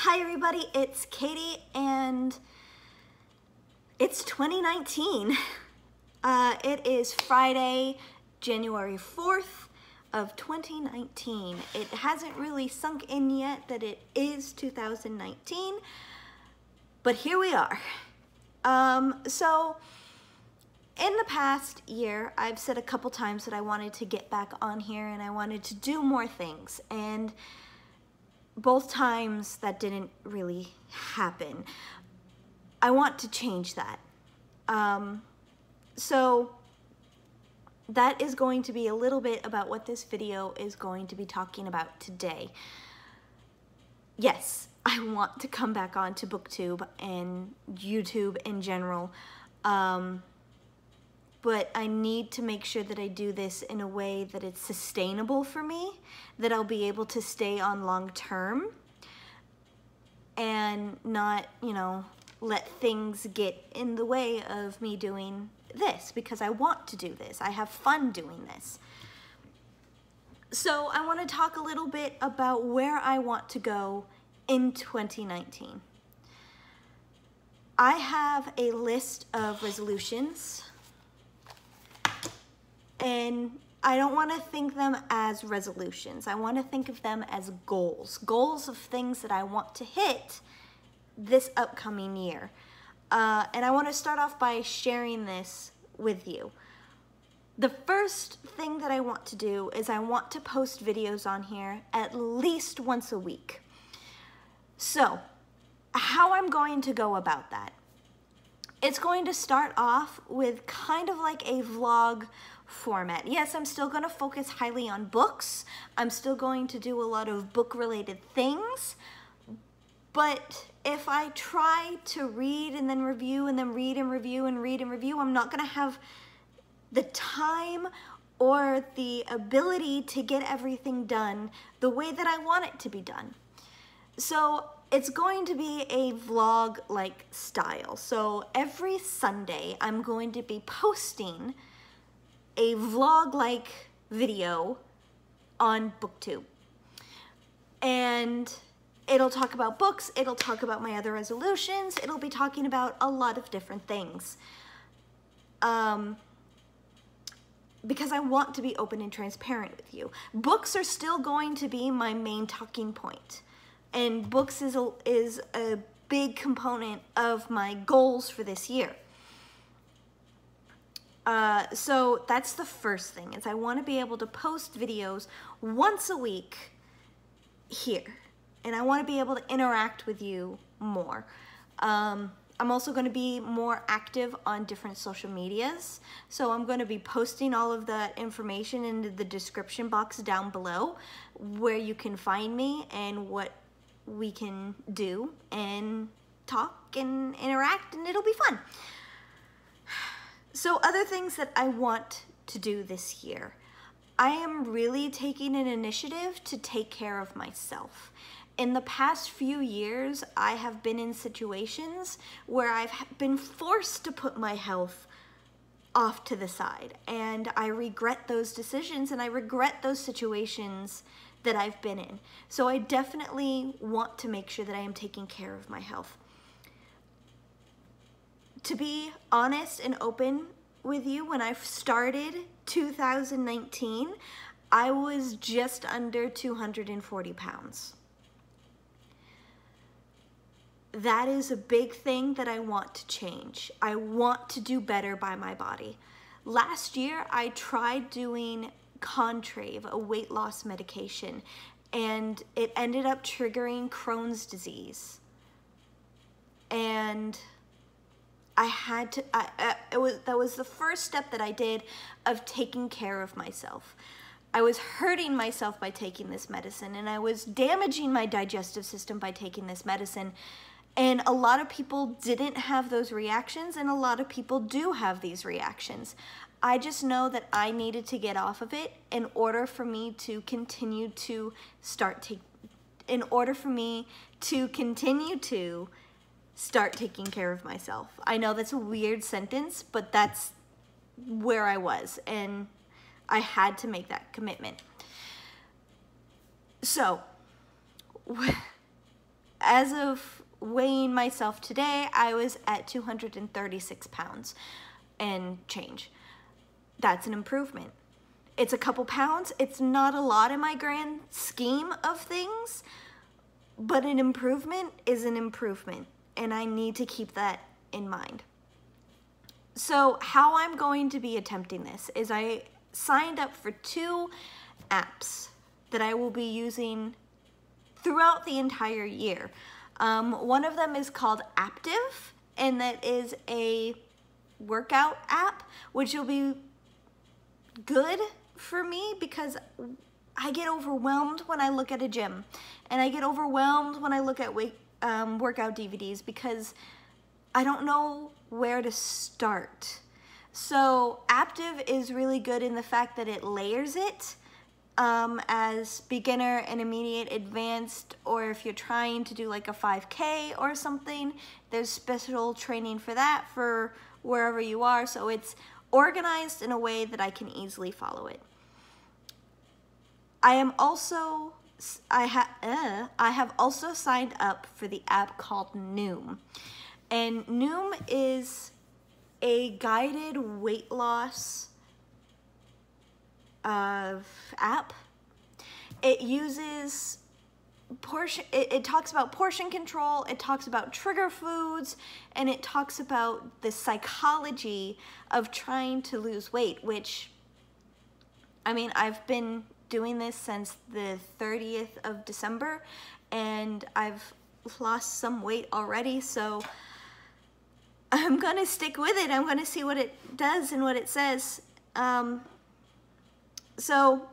Hi everybody, it's Katie and it's 2019. It is Friday, January 4th of 2019. It hasn't really sunk in yet that it is 2019, but here we are. So in the past year, I've said a couple times that I wanted to get back on here and I wanted to do more things, and both times that didn't really happen. I want to change that. So that is going to be a little bit about what this video is going to be talking about today. Yes, I want to come back onto BookTube and YouTube in general, but I need to make sure that I do this in a way that it's sustainable for me, that I'll be able to stay on long term and not, let things get in the way of me doing this, because I want to do this. I have fun doing this. So I want to talk a little bit about where I want to go in 2019. I have a list of resolutions, and I don't want to think them as resolutions. I want to think of them as goals. Goals of things that I want to hit this upcoming year. And I want to start off by sharing this with you. The first thing that I want to do is I want to post videos on here at least once a week. So, how I'm going to go about that? It's going to start off with kind of like a vlog format. Yes, I'm still going to focus highly on books. I'm still going to do a lot of book-related things. But if I try to read and then review and then read and review and read and review, I'm not going to have the time or the ability to get everything done the way that I want it to be done. So it's going to be a vlog-like style. So every Sunday, I'm going to be posting a vlog-like video on BookTube. And it'll talk about books, it'll talk about my other resolutions, it'll be talking about a lot of different things. Because I want to be open and transparent with you. Books are still going to be my main talking point. And books is a big component of my goals for this year. So that's the first thing, is I want to be able to post videos once a week here. And I want to be able to interact with you more. I'm also going to be more active on different social medias. So I'm going to be posting all of that information in the description box down below, where you can find me and what we can do and talk and interact, and it'll be fun. So other things that I want to do this year. I am really taking an initiative to take care of myself. In the past few years, I have been in situations where I've been forced to put my health off to the side, and I regret those decisions and I regret those situations that I've been in. So I definitely want to make sure that I am taking care of my health. To be honest and open with you, when I started 2019, I was just under 240 pounds. That is a big thing that I want to change. I want to do better by my body. Last year, I tried doing Contrave, a weight loss medication, and it ended up triggering Crohn's disease. And I had to, that was the first step that I did of taking care of myself. I was hurting myself by taking this medicine, and I was damaging my digestive system by taking this medicine. And a lot of people didn't have those reactions, and a lot of people do have these reactions. I just know that I needed to get off of it in order for me to continue to start taking care of myself. I know that's a weird sentence, but that's where I was, and I had to make that commitment. So as of weighing myself today, I was at 236 pounds and change. That's an improvement. It's a couple pounds. It's not a lot in my grand scheme of things, but an improvement is an improvement, and I need to keep that in mind. So how I'm going to be attempting this is I signed up for 2 apps that I will be using throughout the entire year. One of them is called Active, and that is a workout app, which will be good for me because I get overwhelmed when I look at a gym, and I get overwhelmed when I look at workout DVDs because I don't know where to start. So Active is really good in the fact that it layers it as beginner, intermediate, advanced, or if you're trying to do like a 5K or something, there's special training for that for wherever you are. So it's organized in a way that I can easily follow it. I have also signed up for the app called Noom. And Noom is a guided weight loss app. It uses it talks about portion control, it talks about trigger foods, and it talks about the psychology of trying to lose weight, which, I mean, I've been doing this since the 30th of December, and I've lost some weight already, so I'm gonna stick with it. I'm gonna see what it does and what it says. So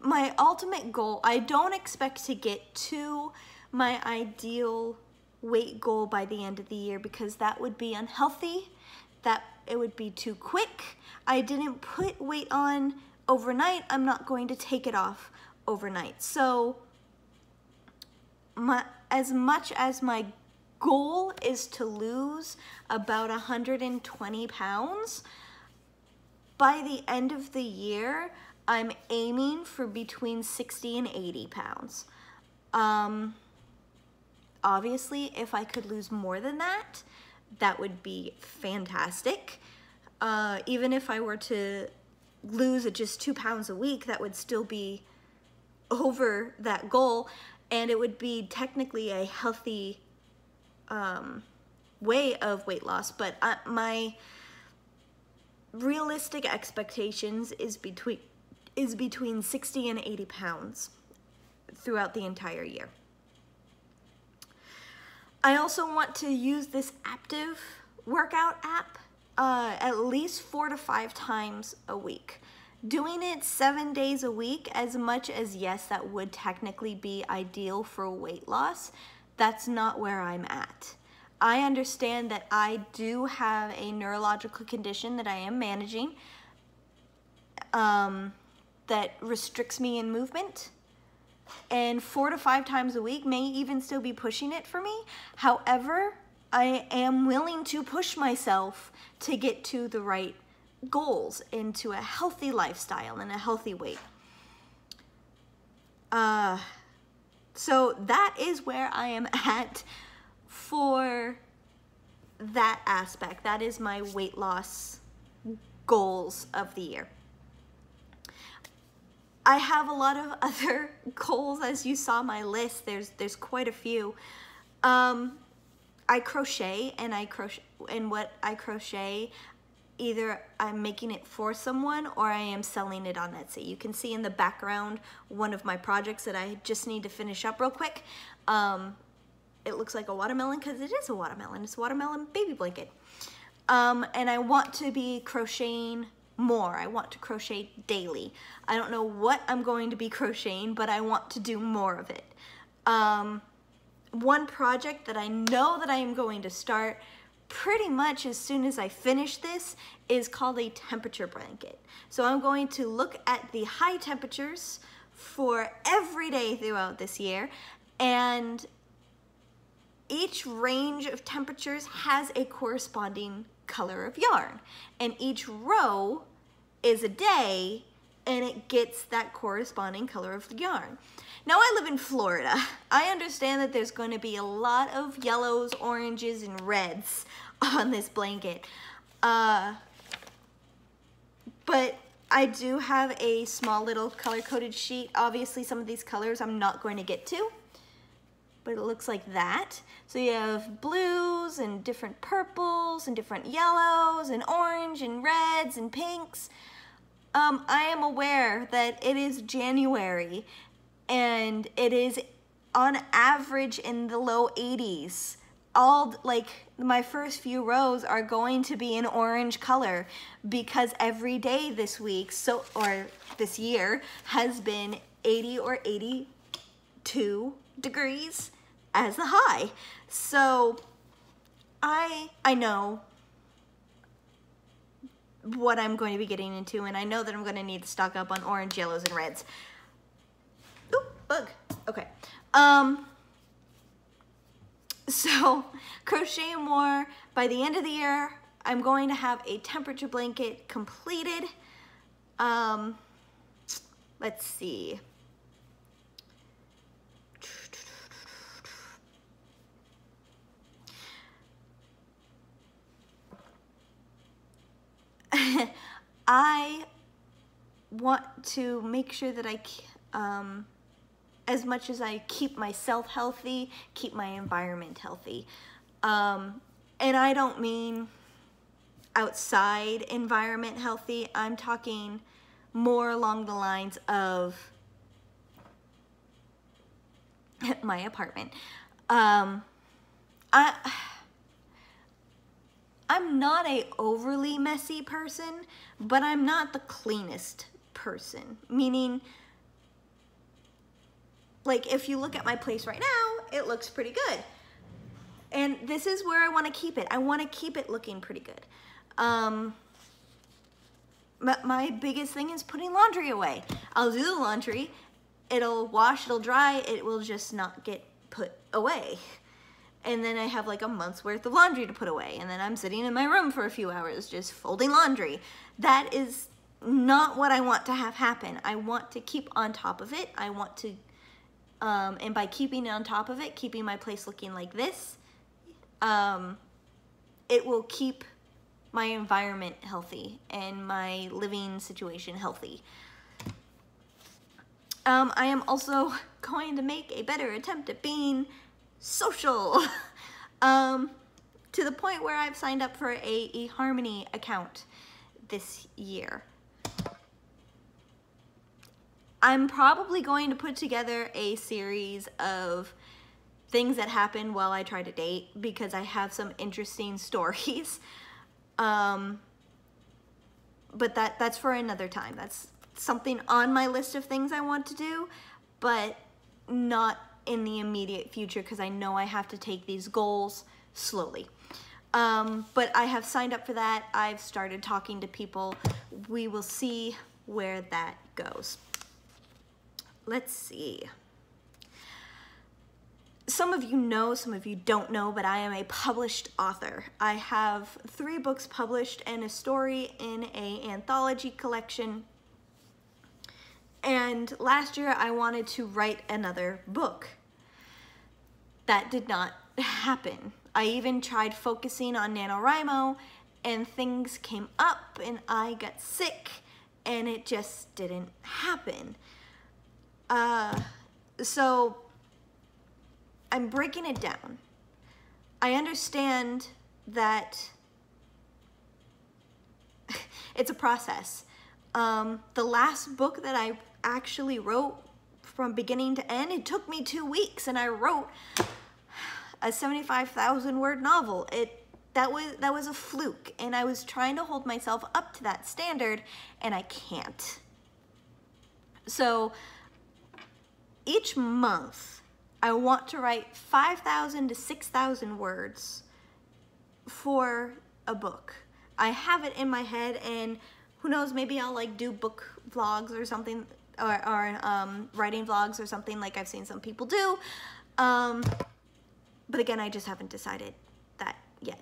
my ultimate goal, I don't expect to get to my ideal weight goal by the end of the year because that would be unhealthy, that it would be too quick. I didn't put weight on overnight. I'm not going to take it off overnight. So as much as my goal is to lose about 120 pounds, by the end of the year, I'm aiming for between 60 and 80 pounds. Obviously, if I could lose more than that, that would be fantastic. Even if I were to lose just 2 pounds a week, that would still be over that goal, and it would be technically a healthy way of weight loss. But my realistic expectations is between 60 and 80 pounds throughout the entire year. I also want to use this Active workout app at least 4 to 5 times a week. Doing it 7 days a week, as much as yes, that would technically be ideal for weight loss, that's not where I'm at. I understand that I do have a neurological condition that I am managing that restricts me in movement, and 4 to 5 times a week may even still be pushing it for me. However, I am willing to push myself to get to the right goals, into a healthy lifestyle and a healthy weight. So that is where I am at for that aspect. That is my weight loss goals of the year. I have a lot of other goals, as you saw my list. There's quite a few. I crochet, and what I crochet, either I'm making it for someone or I am selling it on Etsy. You can see in the background one of my projects that I just need to finish up real quick. It looks like a watermelon because it is a watermelon. It's a watermelon baby blanket. And I want to be crocheting more. I want to crochet daily. I don't know what I'm going to be crocheting, but I want to do more of it. One project that I know that I am going to start pretty much as soon as I finish this is called a temperature blanket. So I'm going to look at the high temperatures for every day throughout this year, and each range of temperatures has a corresponding color of yarn, and each row is a day and it gets that corresponding color of yarn. Now I live in Florida. I understand that there's going to be a lot of yellows, oranges, and reds on this blanket. But I do have a small little color-coded sheet. Obviously, some of these colors I'm not going to get to, but it looks like that. So you have blues and different purples and different yellows and orange and reds and pinks. I am aware that it is January and it is on average in the low 80s. Like my first few rows are going to be in orange color because every day this week, or this year, has been 80 or 82 degrees as the high. So I know what I'm going to be getting into, and I know that I'm going to need to stock up on orange, yellows, and reds. Ooh, bug. Okay. So crochet more. By the end of the year, I'm going to have a temperature blanket completed. Let's see. I want to make sure that as much as I keep myself healthy, keep my environment healthy. And I don't mean outside environment healthy. I'm talking more along the lines of my apartment. I'm not a overly messy person, but I'm not the cleanest person. Meaning, like if you look at my place right now, it looks pretty good. And this is where I want to keep it. I want to keep it looking pretty good. My biggest thing is putting laundry away. I'll do the laundry, it'll wash, it'll dry, it will just not get put away. And then I have like a month's worth of laundry to put away. And then I'm sitting in my room for a few hours just folding laundry. That is not what I want to have happen. I want to keep on top of it. I want to, and by keeping on top of it, keeping my place looking like this, it will keep my environment healthy and my living situation healthy. I am also going to make a better attempt at being social, to the point where I've signed up for a eHarmony account this year. I'm probably going to put together a series of things that happen while I try to date because I have some interesting stories. But that's for another time. That's something on my list of things I want to do, but not in the immediate future because I know I have to take these goals slowly. But I have signed up for that. I've started talking to people. We will see where that goes. Let's see. Some of you know, some of you don't know, but I am a published author. I have 3 books published and a story in an anthology collection. And last year I wanted to write another book. That did not happen. I even tried focusing on NaNoWriMo and things came up and I got sick and it just didn't happen. So I'm breaking it down. I understand that it's a process. The last book that I actually wrote from beginning to end, it took me 2 weeks and I wrote a 75,000 word novel. That was a fluke and I was trying to hold myself up to that standard and I can't. So each month I want to write 5,000 to 6,000 words for a book. I have it in my head and who knows, maybe I'll like do book vlogs or something, or writing vlogs or something like I've seen some people do. But again, I just haven't decided that yet.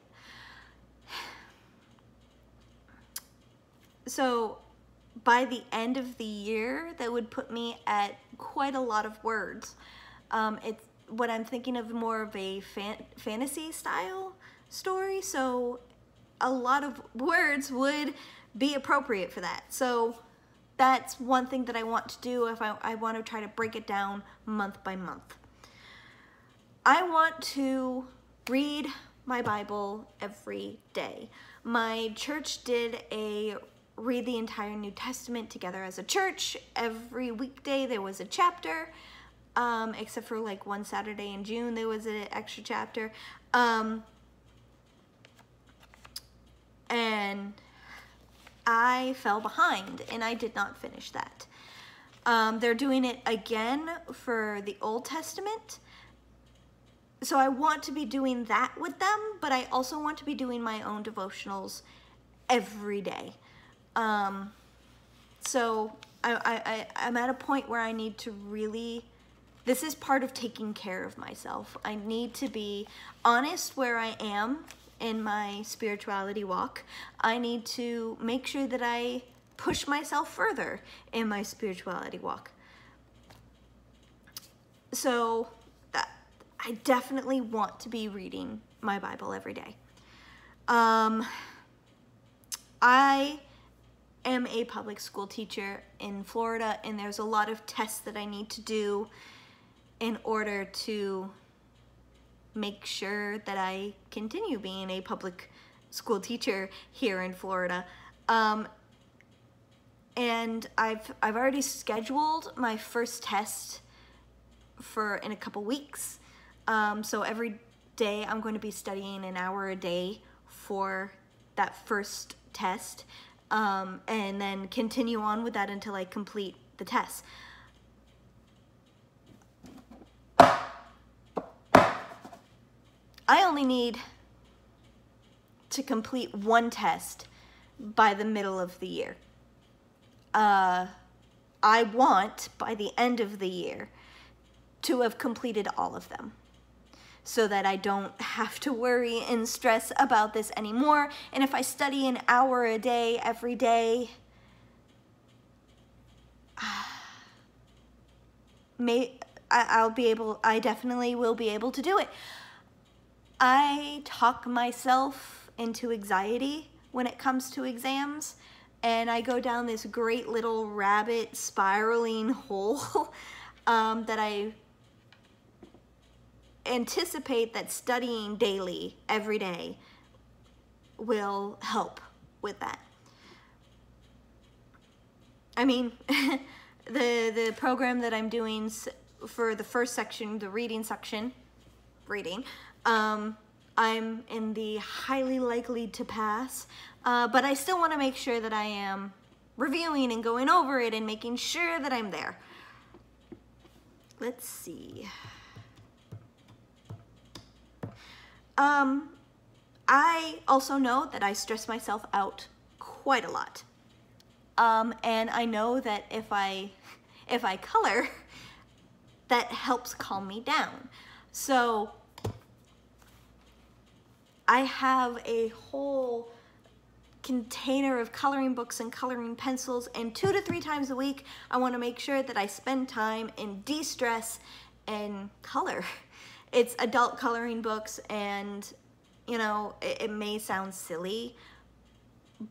So by the end of the year, that would put me at quite a lot of words. It's what I'm thinking of, more of a fantasy style story, so a lot of words would be appropriate for that. So that's one thing that I want to do if I want to try to break it down month by month. I want to read my Bible every day. My church did a read the entire New Testament together as a church. Every weekday there was a chapter, except for like one Saturday in June there was an extra chapter. And I fell behind and I did not finish that. They're doing it again for the Old Testament. So I want to be doing that with them, but I also want to be doing my own devotionals every day. So I'm at a point where I need to really, this is part of taking care of myself. I need to be honest where I am in my spirituality walk. I need to make sure that I push myself further in my spirituality walk. So I definitely want to be reading my Bible every day. I am a public school teacher in Florida, and there's a lot of tests that I need to do in order to make sure that I continue being a public school teacher here in Florida. And I've already scheduled my first test in a couple weeks. So every day I'm going to be studying an hour a day for that first test, and then continue on with that until I complete the test. I only need to complete one test by the middle of the year. I want, by the end of the year, to have completed all of them, so that I don't have to worry and stress about this anymore. And if I study an hour a day every day, I definitely will be able to do it. I talk myself into anxiety when it comes to exams, and I go down this great little rabbit spiraling hole that I anticipate that studying daily, every day, will help with that. I mean, the program that I'm doing for the first section, the reading section, I'm in the highly likely to pass, but I still want to make sure that I am reviewing and going over it and making sure that I'm there. Let's see. I also know that I stress myself out quite a lot. And I know that if I color, that helps calm me down. So I have a whole container of coloring books and coloring pencils, and 2 to 3 times a week, I want to make sure that I spend time in de-stress and color. It's adult coloring books, and you know, it may sound silly,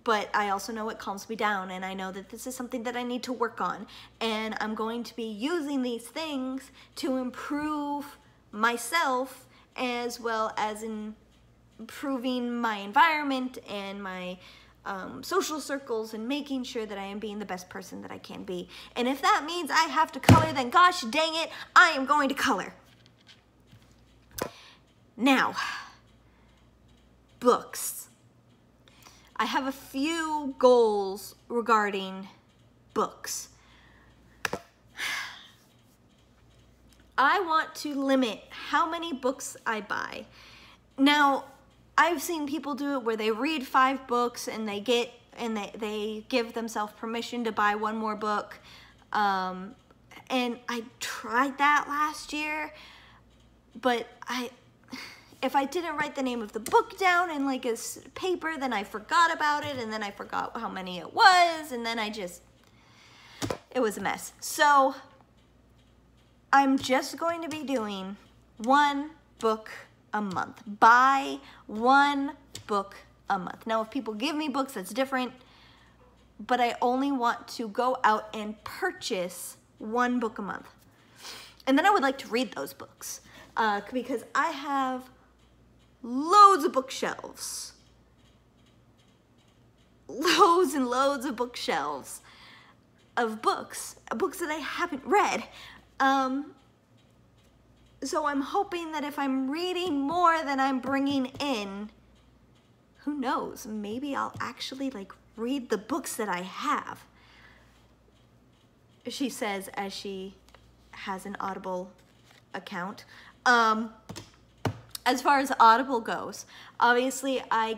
but I also know it calms me down, and I know that this is something that I need to work on, and I'm going to be using these things to improve myself as well as improving my environment and my social circles, and making sure that I am being the best person that I can be. And if that means I have to color, then gosh dang it, I am going to color. Now, books. I have a few goals regarding books. I want to limit how many books I buy. Now, I've seen people do it where they read 5 books and they give themselves permission to buy 1 more book. And I tried that last year, but if I didn't write the name of the book down in like a paper, then I forgot about it, and then I forgot how many it was, and then I just it was a mess. So I'm just going to be doing one book a month. Buy one book a month. Now, if people give me books, that's different, but I only want to go out and purchase one book a month. And then I would like to read those books because I have loads of bookshelves. Loads and loads of bookshelves of books that I haven't read. So I'm hoping that if I'm reading more than I'm bringing in, who knows, maybe I'll actually like read the books that I have. She says as she has an Audible account. As far as Audible goes, obviously I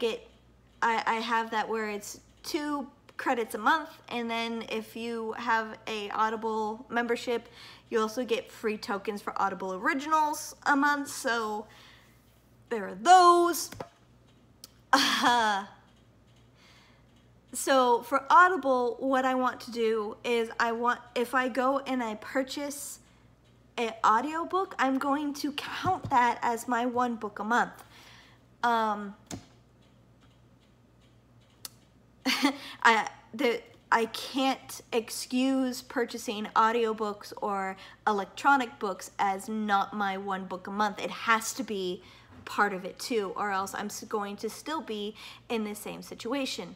have that where it's 2 credits a month, and then if you have a Audible membership, you also get free tokens for Audible Originals a month, so there are those. So for Audible, what I want to do is if I go and I purchase an audiobook, I'm going to count that as my one book a month. I can't excuse purchasing audiobooks or electronic books as not my one book a month. It has to be part of it too, or else I'm going to still be in the same situation.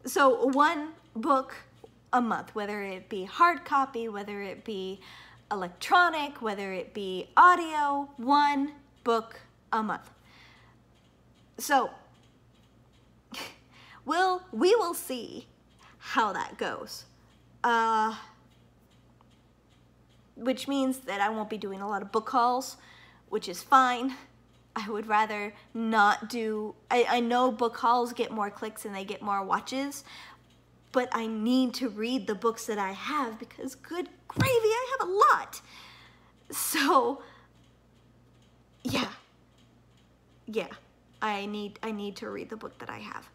So one book a month, whether it be hard copy, whether it be electronic, whether it be audio, one book a month. So we will see how that goes. Which means that I won't be doing a lot of book hauls, which is fine. I would rather not do, I know book hauls get more clicks and they get more watches, but I need to read the books that I have because good gravy, I have a lot. So yeah, I need to read the book that I have.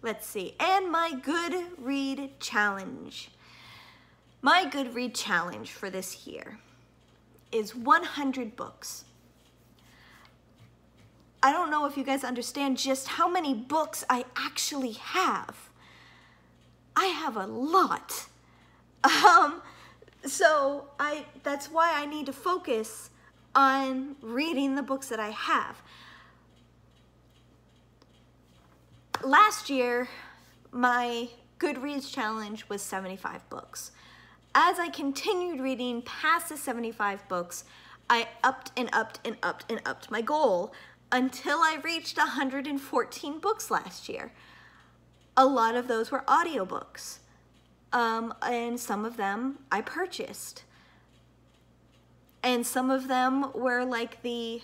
Let's see, and my good read challenge. My good read challenge for this year is 100 books. I don't know if you guys understand just how many books I actually have. I have a lot. So that's why I need to focus on reading the books that I have. Last year, my Goodreads challenge was 75 books. As I continued reading past the 75 books, I upped and upped and upped and upped my goal until I reached 114 books last year. A lot of those were audiobooks, and some of them I purchased. And some of them were like the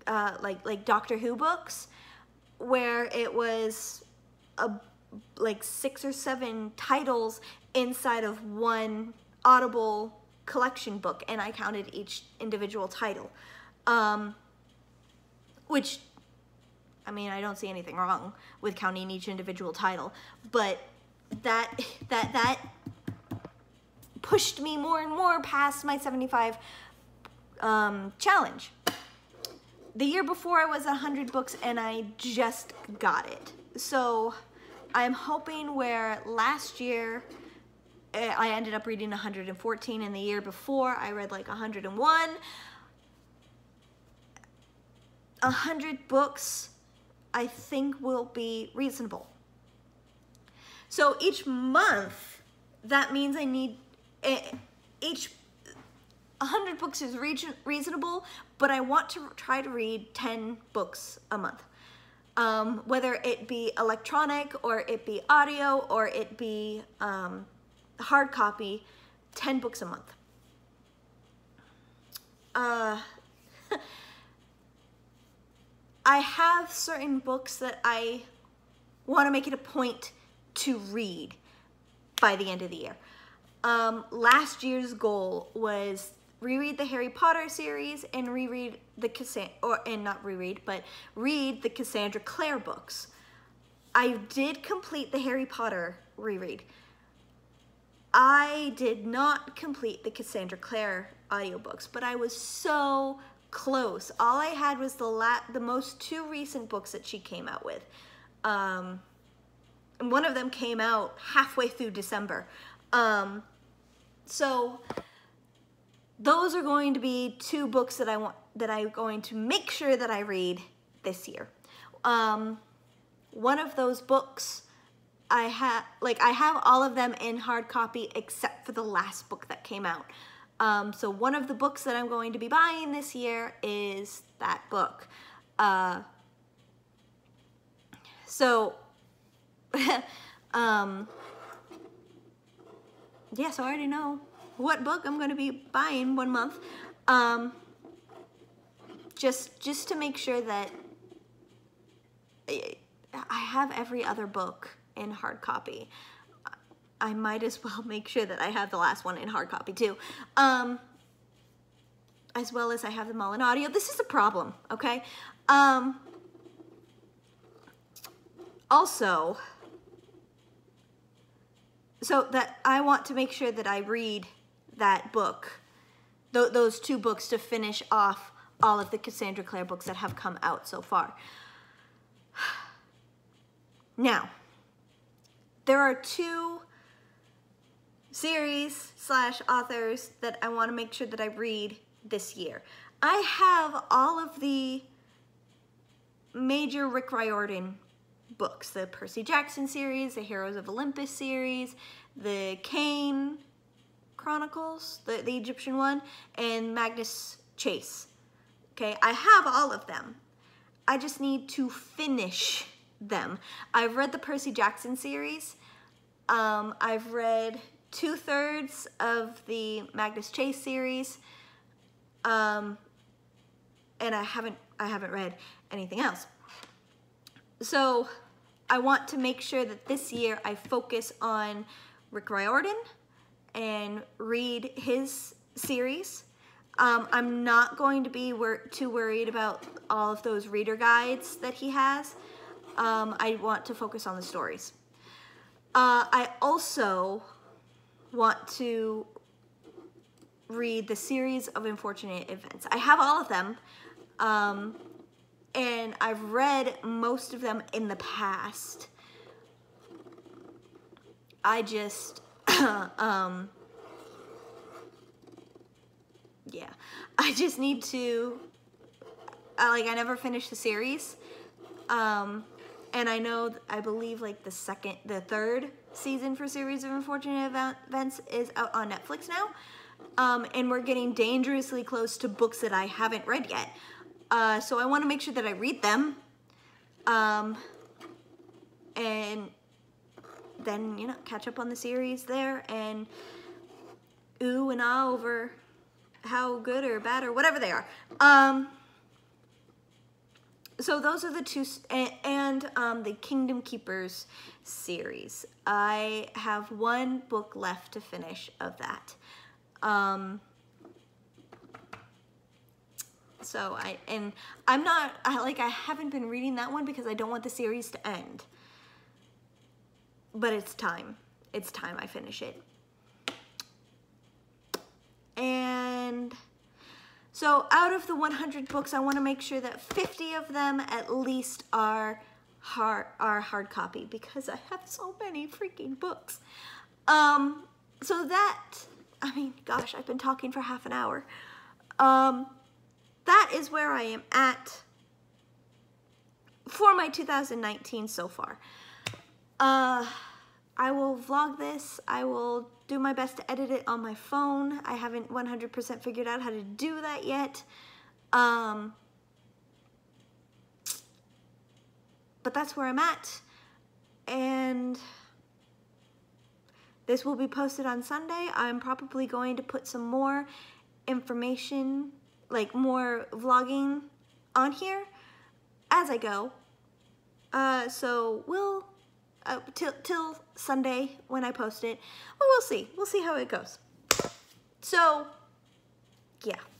like Doctor Who books, where it was like 6 or 7 titles inside of one Audible collection book, and I counted each individual title. Which, I mean, I don't see anything wrong with counting each individual title, but that pushed me more and more past my 75 challenge. The year before I was 100 books and I just got it. So I'm hoping where last year I ended up reading 114 and the year before I read like 101. 100 books I think will be reasonable. So each month, that means I need, each 100 books is reasonable, but I want to try to read 10 books a month. Whether it be electronic or it be audio or it be hard copy, 10 books a month. I have certain books that I want to make it a point to read by the end of the year. Last year's goal was reread the Harry Potter series and read the Cassandra Clare books. I did complete the Harry Potter reread. I did not complete the Cassandra Clare audiobooks, but I was so close. All I had was the most two recent books that she came out with. And one of them came out halfway through December. So those are going to be two books that I'm going to make sure that I read this year. One of those books, I have all of them in hard copy except for the last book that came out. So one of the books that I'm going to be buying this year is that book. Yeah, so I already know what book I'm going to be buying 1 month. Just to make sure that I have every other book in hard copy. I might as well make sure that I have the last one in hard copy too. As well as I have them all in audio. This is a problem, okay? Also, so that I want to make sure that I read that book, those two books, to finish off all of the Cassandra Clare books that have come out so far. Now, there are two series / authors that I want to make sure that I read this year. I have all of the major Rick Riordan books, the Percy Jackson series, the Heroes of Olympus series, the Kane Chronicles, the Egyptian one, and Magnus Chase. Okay, I have all of them. I just need to finish them. I've read the Percy Jackson series. I've read 2/3 of the Magnus Chase series. And I haven't read anything else. So I want to make sure that this year I focus on Rick Riordan and read his series. I'm not going to be too worried about all of those reader guides that he has. I want to focus on the stories. I also want to read the series of Unfortunate Events. I have all of them, and I've read most of them in the past. I just, yeah, I just need to, I never finished the series, and I believe like the third season for Series of Unfortunate Events is out on Netflix now. And we're getting dangerously close to books that I haven't read yet. So I want to make sure that I read them. And then, catch up on the series there and ooh and ah over how good or bad or whatever they are. So those are the two, and the Kingdom Keepers series. I have one book left to finish of that. So I haven't been reading that one because I don't want the series to end. But it's time. It's time I finish it. And so out of the 100 books, I want to make sure that 50 of them at least are hard copy because I have so many freaking books. So that, gosh, I've been talking for half an hour. That is where I am at for my 2019 so far. I will vlog this. I will do my best to edit it on my phone. I haven't 100% figured out how to do that yet. But that's where I'm at. And this will be posted on Sunday. I'm probably going to put some more information, like more vlogging on here as I go. So we'll, till Sunday when I post it, well, we'll see. We'll see how it goes. So yeah.